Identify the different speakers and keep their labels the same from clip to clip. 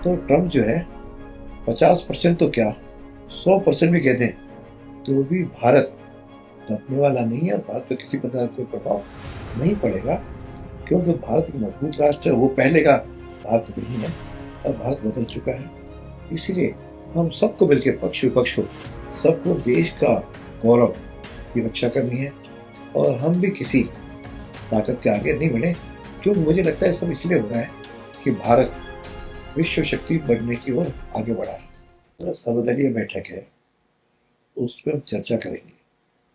Speaker 1: तो ट्रम्प जो है 50% तो क्या 100% भी कह दें तो भी भारत दबने वाला नहीं है और भारत पर किसी प्रकार का कोई प्रभाव नहीं पड़ेगा, क्योंकि भारत एक मजबूत राष्ट्र है। वो पहले का भारत नहीं है और भारत बदल चुका है। इसीलिए हम सबको मिलकर पक्ष विपक्ष को सबको देश का गौरव की रक्षा करनी है और हम भी किसी ताकत के आगे नहीं बढ़े, क्योंकि मुझे लगता है सब इसलिए हो रहा है कि भारत विश्व शक्ति बनने की ओर आगे बढ़ा है। सर्वदलीय बैठक है, उस पर हम चर्चा करेंगे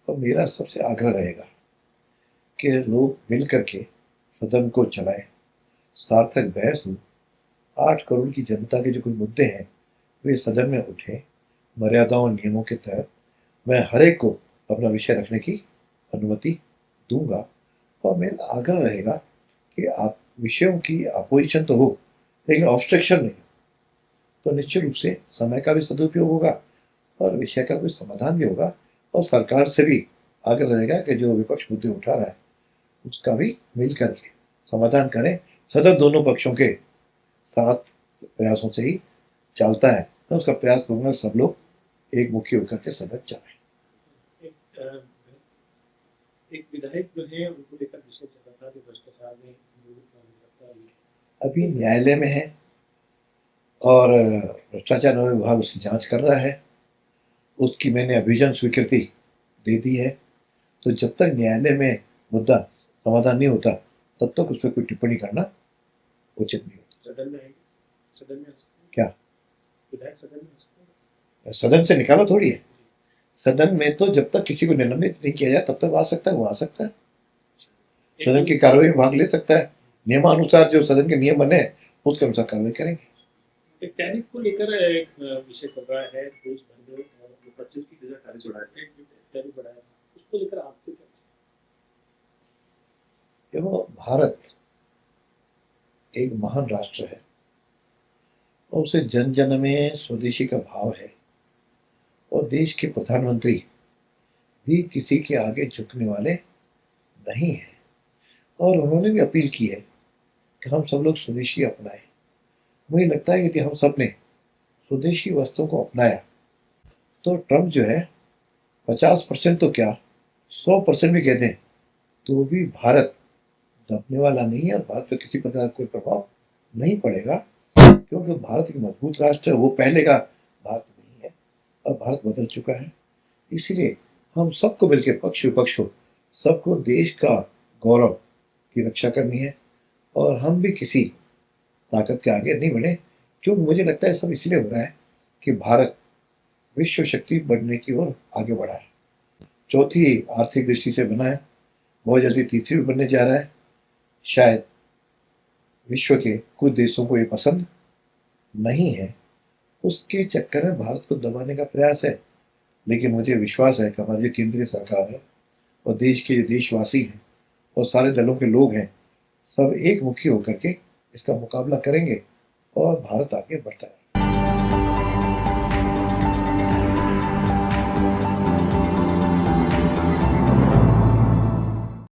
Speaker 1: और मेरा सबसे आग्रह रहेगा कि लोग मिल करके सदन को चलाएं, सार्थक बहस हो। 8 करोड़ की जनता के जो कुछ मुद्दे हैं वे सदन में उठे, मर्यादाओं और नियमों के तहत मैं हर एक को अपना विषय रखने की अनुमति दूंगा। और मेरा आग्रह रहेगा कि आप विषयों की अपोजिशन तो हो लेकिन ऑब्स्ट्रक्शन नहीं हो, तो निश्चित रूप से समय का भी सदुपयोग होगा और विषय का भी समाधान भी होगा। और सरकार से भी आग्रह रहेगा कि जो विपक्ष मुद्दे उठा रहा है उसका भी मिल करके समाधान करें। सदन दोनों पक्षों के साथ प्रयासों से ही चलता है। मैं उसका प्रयास करूंगा सब लोग एक मुखी होकर के सदन चलाएं।
Speaker 2: एक विधायक जो है उनको लेकर विषय चल रहा था कि भ्रष्टाचार में गिरफ्तार हुए।
Speaker 1: अभी न्यायालय में है और भ्रष्टाचार विभाग उसकी जांच कर रहा है। उसकी मैंने अभियोजन स्वीकृति दे दी है। तो जब तक न्यायालय में मुद्दा समाधान नहीं होता तब तक उस पर कोई टिप्पणी करना उचित नहीं होता।
Speaker 2: सदन में आएंगे, सदन में आ सकते हैं
Speaker 1: क्या
Speaker 2: विधायक, सदन में आ सकते हैं।
Speaker 1: सदन से निकाला थोड़ी है। सदन में तो जब तक किसी को निलंबित नहीं किया जाए तब तक आ सकता है, वो आ सकता है, सदन की कार्रवाई में भाग ले सकता है। नियमानुसार जो सदन के नियम बने उसके अनुसार कार्रवाई करेंगे।
Speaker 2: एक टैरिफ को लेकर एक विषय चल रहा है देश भर में, और जो 25% टैरिफ बढ़ाया है, टैरिफ बढ़ाया है, उसको लेकर आपको क्या?
Speaker 1: देखो, भारत एक महान राष्ट्र है और उसे जन जन में स्वदेशी का भाव है और देश के प्रधानमंत्री भी किसी के आगे झुकने वाले नहीं है। और उन्होंने भी अपील की है कि हम सब लोग स्वदेशी अपनाएं। मुझे लगता है यदि हम सब ने स्वदेशी वस्तुओं को अपनाया तो ट्रम्प जो है 50% तो क्या 100% भी कह दें तो भी भारत दबने वाला नहीं है और भारत पर किसी प्रकार का कोई प्रभाव नहीं पड़ेगा, क्योंकि भारत एक मजबूत राष्ट्र है। वो पहले का भारत नहीं है और भारत बदल चुका है। इसीलिए हम सबको मिलकर पक्ष विपक्ष को सबको देश का गौरव की रक्षा करनी है और हम भी किसी ताकत के आगे नहीं बढ़े, क्योंकि मुझे लगता है सब इसलिए हो रहा है कि भारत विश्व शक्ति बनने की ओर आगे बढ़ा है। चौथी आर्थिक दृष्टि से बना है, बहुत जल्दी तीसरी भी बनने जा रहा है। शायद विश्व के कुछ देशों को ये पसंद नहीं है, उसके चक्कर में भारत को दबाने का प्रयास है। लेकिन मुझे विश्वास है कि हमारी जो केंद्रीय सरकार है और देश के जो देशवासी हैं और सारे दलों के लोग हैं, सब एक मुखी होकर के इसका मुकाबला करेंगे और भारत आगे बढ़ता है।